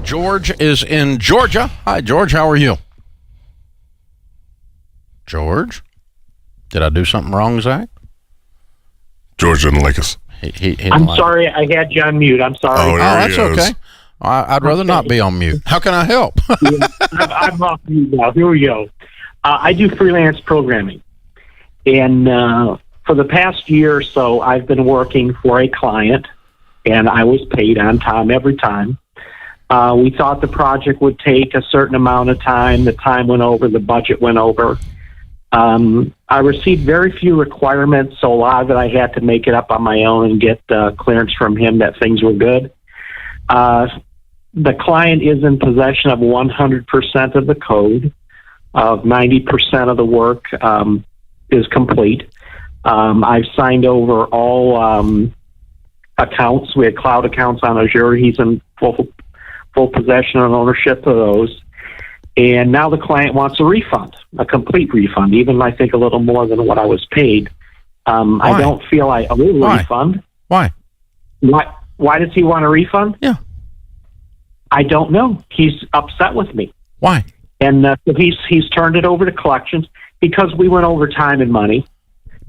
George is in Georgia. Hi, George. How are you? George? Did I do something wrong, Zach? George didn't like us. I'm sorry. I had you on mute. I'm sorry. Oh, that's okay. I'd rather not be on mute. How can I help? I'm off mute now. Here we go. I do freelance programming. And for the past year or so, I've been working for a client, and I was paid on time every time. We thought the project would take a certain amount of time. The time went over. The budget went over. I received very few requirements, so a lot of it I had to make it up on my own and get clearance from him that things were good. The client is in possession of 100% of the code. 90% of the work is complete. I've signed over all accounts. We had cloud accounts on Azure. He's in full possession and ownership of those. And now the client wants a refund, a complete refund, even I think a little more than what I was paid. I don't feel I owe a refund. Why? Why does he want a refund? Yeah. I don't know. He's upset with me. Why? And so he's turned it over to collections because we went over time and money.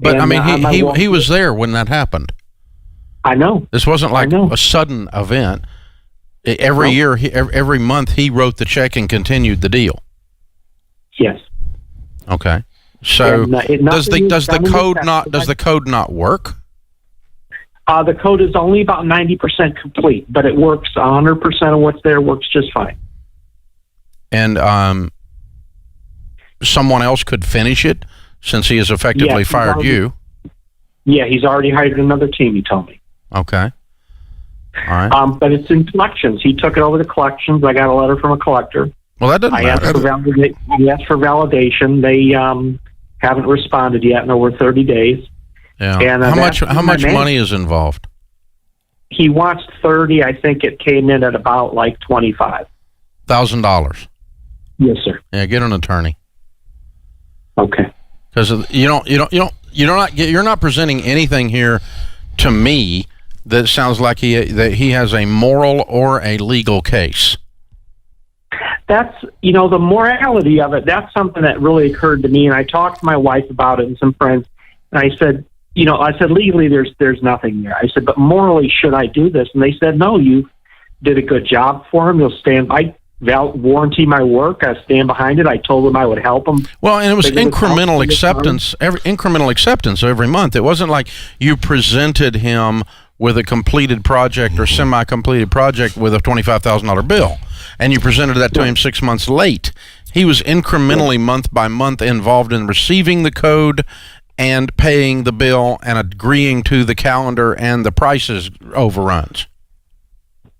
But, and, he was there when that happened. I know. This wasn't like a sudden event. Every year, every month, he wrote the check and continued the deal. Yes. Okay. So does the code not work? The code is only about 90% complete, but it works 100% of what's there works just fine. And someone else could finish it since he has effectively fired you. Yeah, he's already hired another team. He told me. Okay. All right. But it's in collections. He took it over to collections. I got a letter from a collector. Well, that doesn't matter. I asked for validation. They haven't responded yet in over 30 days. Yeah. And, how much money is involved? He wants 30. I think it came in at about like $25,000. Yes, sir. Yeah, get an attorney. Okay. Because you're not presenting anything here to me that sounds like he has a moral or a legal case. That's, the morality of it, that's something that really occurred to me, and I talked to my wife about it and some friends, and I said, legally there's nothing there. I said, but morally, should I do this? And they said, no, you did a good job for him. You'll stand by, warranty my work. I stand behind it. I told them I would help him. Well, and it was incremental acceptance every month. It wasn't like you presented him with a completed project or semi-completed project with a $25,000 bill, and you presented that to him 6 months late. He was incrementally, month by month, involved in receiving the code and paying the bill and agreeing to the calendar and the prices overruns.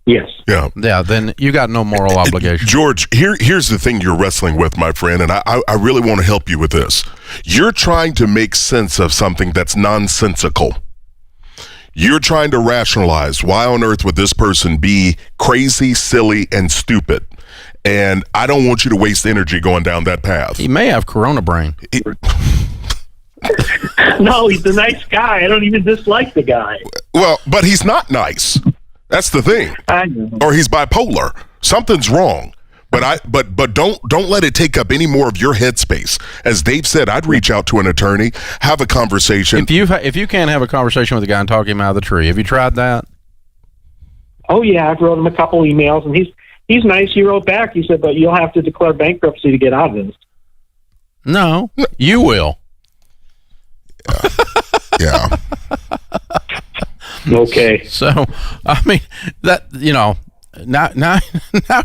Yes. Yeah. Yeah, then you got no moral obligation. George, here's the thing you're wrestling with, my friend, and I really want to help you with this. You're trying to make sense of something that's nonsensical. You're trying to rationalize why on earth would this person be crazy, silly, and stupid. And I don't want you to waste energy going down that path. He may have corona brain. No, he's a nice guy. I don't even dislike the guy. Well, but he's not nice. That's the thing. I know. Or he's bipolar. Something's wrong. But don't let it take up any more of your headspace. As Dave said, I'd reach out to an attorney, have a conversation. If you can't have a conversation with a guy and talk him out of the tree, have you tried that? Oh yeah, I've wrote him a couple emails, and he's nice. He wrote back. He said, "But you'll have to declare bankruptcy to get out of this." No, you will. Yeah. Okay. So, I mean, that now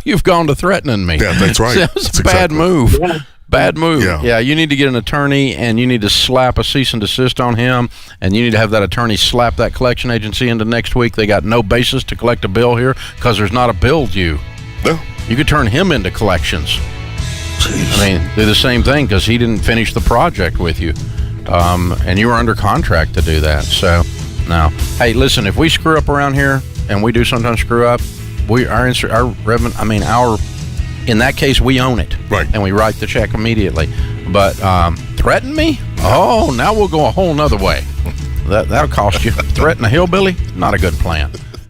you've gone to threatening me. Yeah, that's right. That's a bad move. Yeah. Bad move. Yeah. You need to get an attorney, and you need to slap a cease and desist on him, and you need to have that attorney slap that collection agency into next week. They got no basis to collect a bill here because there's not a bill due. No. You could turn him into collections. Jeez. I mean, do the same thing because he didn't finish the project with you, and you were under contract to do that. So, now, hey, listen, if we screw up around here, and we do sometimes screw up, in that case, we own it. Right. And we write the check immediately. But threaten me? Oh, now we'll go a whole nother way. That'll cost you. Threaten a hillbilly? Not a good plan.